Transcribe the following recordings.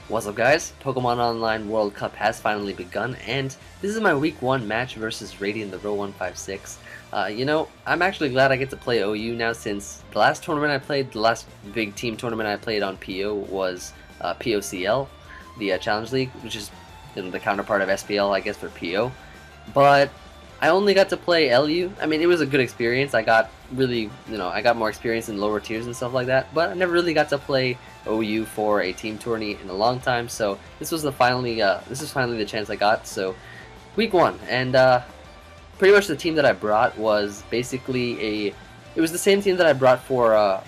What's up, guys? Pokemon Online World Cup has finally begun, and this is my week 1 match versus Radianthero156. I'm actually glad I get to play OU now, since the last tournament I played, the last big team tournament I played on PO was POCL, the Challenge League, which is the counterpart of SPL, I guess, for PO. But I only got to play LU. I mean, it was a good experience. I got I got more experience in lower tiers and stuff like that, but I never really got to play OU for a team tourney in a long time, so this was finally the chance I got. So week 1, and pretty much the team that I brought was basically it was the same team that I brought for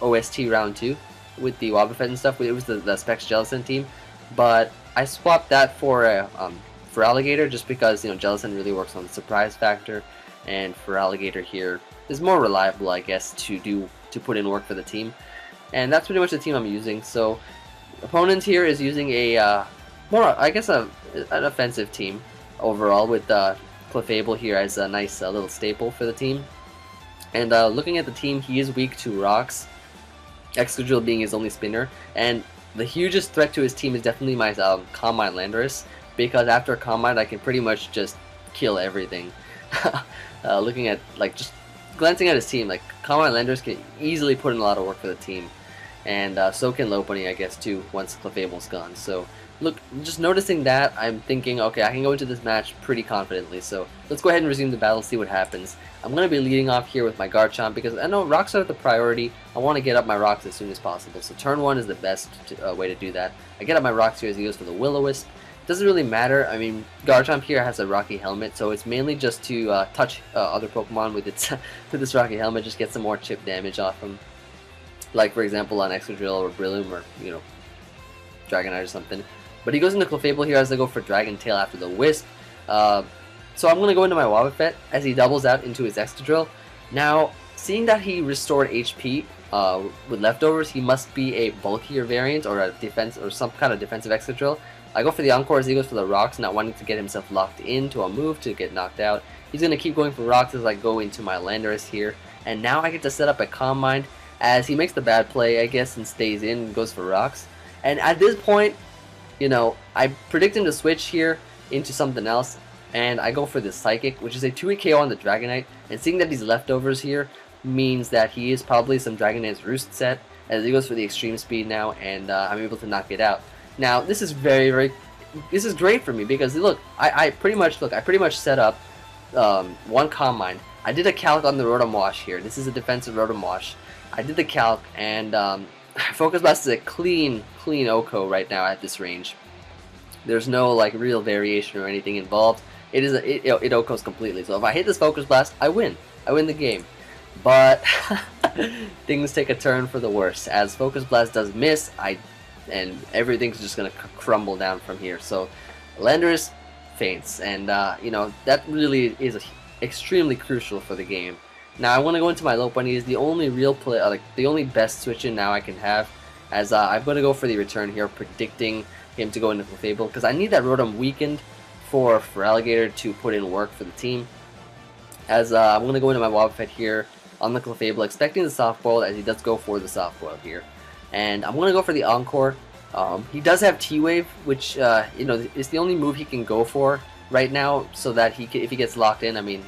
OST round 2 with the Wobbuffet and stuff. It was the Specs Jellicent team, but I swapped that for Alligator, just because Jellicent really works on the surprise factor, and for Alligator here is more reliable, I guess, to put in work for the team. And that's pretty much the team I'm using. So opponent here is using a an offensive team overall, with Clefable here as a nice little staple for the team. And looking at the team, he is weak to rocks, Excadrill being his only spinner, and the hugest threat to his team is definitely my Calm Mind Landorus, because after Calm Mind I can pretty much just kill everything. Looking at, just glancing at his team, Calm Mind Landorus can easily put in a lot of work for the team, and so can Lopunny, I guess, too, once Clefable's gone. So look, just noticing that, I'm thinking, okay, I can go into this match pretty confidently. So let's go ahead and resume the battle, see what happens. I'm going to be leading off here with my Garchomp, because I know rocks are the priority. I want to get up my rocks as soon as possible, so turn 1 is the best way to do that. I get up my rocks here as he goes for the Will-O-Wisp. Doesn't really matter. I mean, Garchomp here has a Rocky Helmet, so it's mainly just to touch other Pokemon with its with this Rocky Helmet, just get some more chip damage off them. Like, for example, on Excadrill or Brillium, or Dragonite or something. But he goes into Clefable here as I go for Dragon Tail after the Wisp. So I'm going to go into my Wobbuffet as he doubles out into his Excadrill. Now, seeing that he restored HP with leftovers, he must be a bulkier variant, or a defense, or some kind of defensive Excadrill. I go for the Encore as he goes for the Rocks, not wanting to get himself locked into a move to get knocked out. He's going to keep going for Rocks as I go into my Landorus here. And now I get to set up a Calm Mind as he makes the bad play, I guess, and stays in and goes for Rocks. And at this point, I predict him to switch here into something else, and I go for the Psychic, which is a 2-hit KO on the Dragonite. And seeing that these leftovers here means that he is probably some Dragonite's Roost set, as he goes for the Extreme Speed now, and I'm able to knock it out. Now, this is this is great for me, because look, I pretty much set up one Calm Mind. I did a calc on the Rotom Wash here. This is a defensive Rotom Wash. I did the calc, and Focus Blast is a clean OHKO right now at this range. There's no real variation or anything involved. It OHKOs completely. So if I hit this Focus Blast, I win. I win the game. But things take a turn for the worse, as Focus Blast does miss. And everything's just gonna crumble down from here. So Landorus faints, and that really is extremely crucial for the game. Now I want to go into my Lopunny. Is the only real play, the only best switch in now I can have, as I'm going to go for the return here, predicting him to go into Clefable, because I need that Rotom weakened for Alligator to put in work for the team. As I'm going to go into my Wobbuffet here on the Clefable, expecting the Soft Boil, as he does go for the Soft Boil here. And I'm going to go for the Encore. He does have T-Wave, which is the only move he can go for right now, so that if he gets locked in, I mean,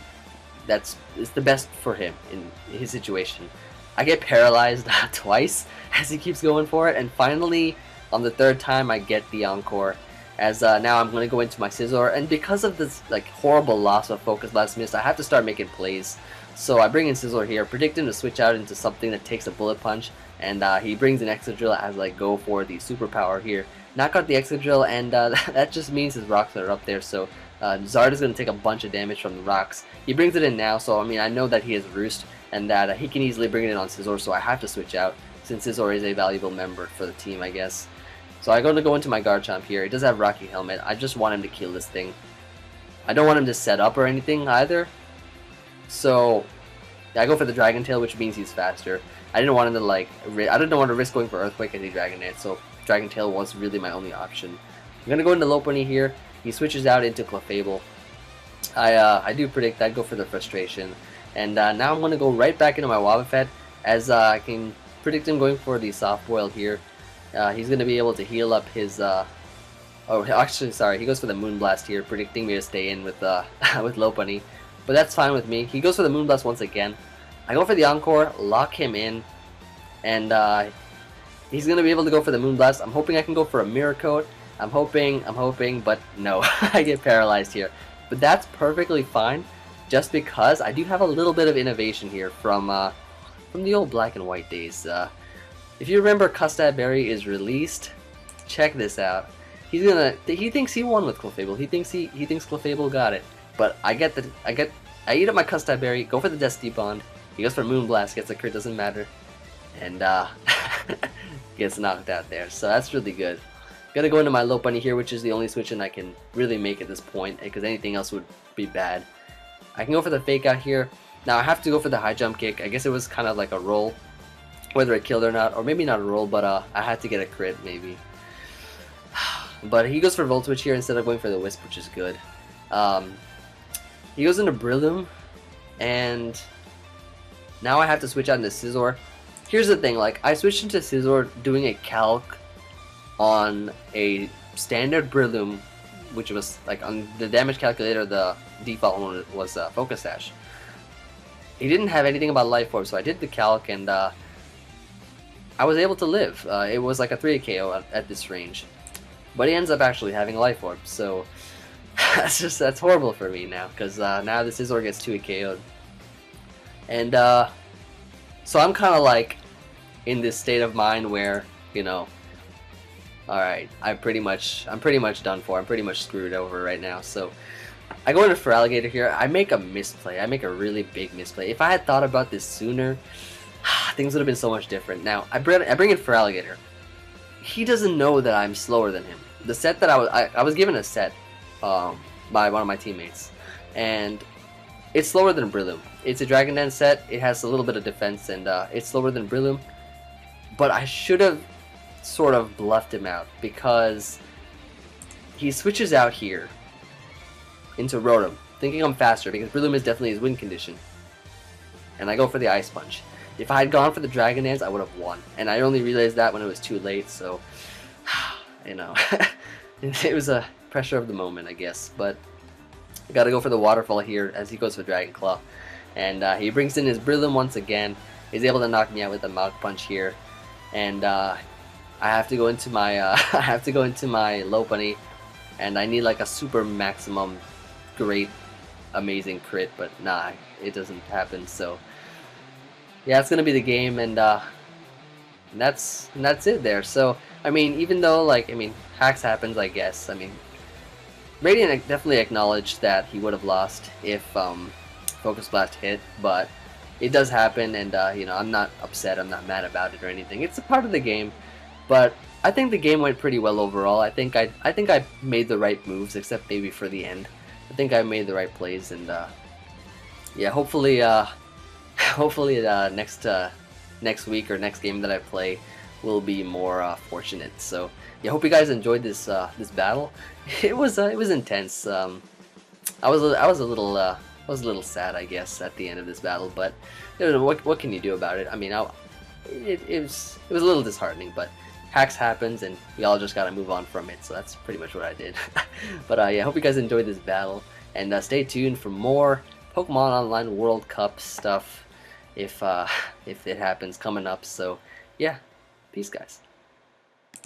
it's the best for him in his situation. I get paralyzed twice as he keeps going for it, and finally on the 3rd time I get the Encore, as now I'm going to go into my Scizor, and because of this horrible loss of Focus Blast miss, I have to start making plays. So I bring in Scizor here, predict him to switch out into something that takes a Bullet Punch, and he brings an Excadrill as I go for the Superpower here. Knock out the Excadrill, and that just means his rocks are up there, so Zarda's going to take a bunch of damage from the rocks. He brings it in now, so I mean, I know that he has Roost, and that he can easily bring it in on Scizor, so I have to switch out, since Scizor is a valuable member for the team, I guess. So I'm going to go into my Garchomp here. He does have Rocky Helmet. I just want him to kill this thing. I don't want him to set up or anything either. So I go for the Dragon Tail, which means he's faster. I didn't want him to I didn't want to risk going for Earthquake as he Dragonite, so Dragon Tail was really my only option. I'm going to go into Lopunny here. He switches out into Clefable. I do predict I'd go for the Frustration. And now I'm going to go right back into my Wobbuffet, as I can predict him going for the Soft Boil here. He's gonna be able to heal up his. Oh, actually, sorry. He goes for the Moonblast here, predicting me to stay in with with Lopunny, but that's fine with me. He goes for the Moonblast once again. I go for the Encore, lock him in, and he's gonna be able to go for the Moonblast. I'm hoping I can go for a Mirror Coat. I'm hoping, but no, I get paralyzed here. But that's perfectly fine, just because I do have a little bit of innovation here from the old Black and White days. If you remember, Custad Berry is released. Check this out. He thinks he won with Clefable. He thinks Clefable got it. But I eat up my Custad Berry, go for the Destiny Bond. He goes for Moonblast, gets a crit, doesn't matter, and gets knocked out there. So that's really good. Gotta go into my Lopunny here, which is the only switch in I can really make at this point, because anything else would be bad. I can go for the Fake Out here. Now I have to go for the High Jump Kick. I guess it was kind of like a roll, whether it killed or not, or maybe not a roll, but I had to get a crit maybe. But he goes for Volt Switch here instead of going for the Wisp, which is good. He goes into Breloom, and now I have to switch out into Scizor. Here's the thing, like, I switched into Scizor doing a calc on a standard Breloom, which was, like, on the damage calculator, the default one was Focus Sash. He didn't have anything about Life Orb, so I did the calc, and I was able to live. It was like a 3 KO at this range. But he ends up actually having a Life Orb, so that's horrible for me now, because now the Scizor gets 2 KO'd. And so I'm kind of like in this state of mind where, you know, alright, I'm pretty much done for. I'm pretty much screwed over right now. So I go into Feraligatr here. I make a misplay. I make a really big misplay. If I had thought about this sooner, things would have been so much different. Now I bring in Feraligatr. He doesn't know that I'm slower than him. The set that I was given a set by one of my teammates, and it's slower than Breloom. It's a Dragon Dance set. It has a little bit of defense, and it's slower than Breloom. But I should have sort of bluffed him out, because he switches out here into Rotom, thinking I'm faster, because Breloom is definitely his win condition. And I go for the Ice Punch. If I had gone for the Dragon Dance, I would have won. And I only realized that when it was too late, so, you know, it was a pressure of the moment, I guess. But I gotta go for the Waterfall here as he goes for Dragon Claw. And he brings in his Breloom once again. He's able to knock me out with a Mach Punch here. And I have to go into my Lopunny, and I need like a super maximum great amazing crit, but nah, it doesn't happen. So yeah, it's gonna be the game, and that's it there. So I mean, even though, like, I mean, hacks happens, I guess. I mean, Radiant definitely acknowledged that he would have lost if Focus Blast hit, but it does happen, and you know, I'm not upset, I'm not mad about it or anything. It's a part of the game, but I think the game went pretty well overall. I think I made the right moves, except maybe for the end. I think I made the right plays, and yeah, hopefully next week or next game that I play will be more fortunate. So yeah, hope you guys enjoyed this this battle. It was intense. I was a little sad, I guess, at the end of this battle, but you know, what can you do about it? I mean, it was a little disheartening, but hacks happens, and we all just gotta move on from it. So that's pretty much what I did. But yeah, hope you guys enjoyed this battle, and stay tuned for more Pokemon Online World Cup stuff if it happens coming up. So yeah, peace, guys.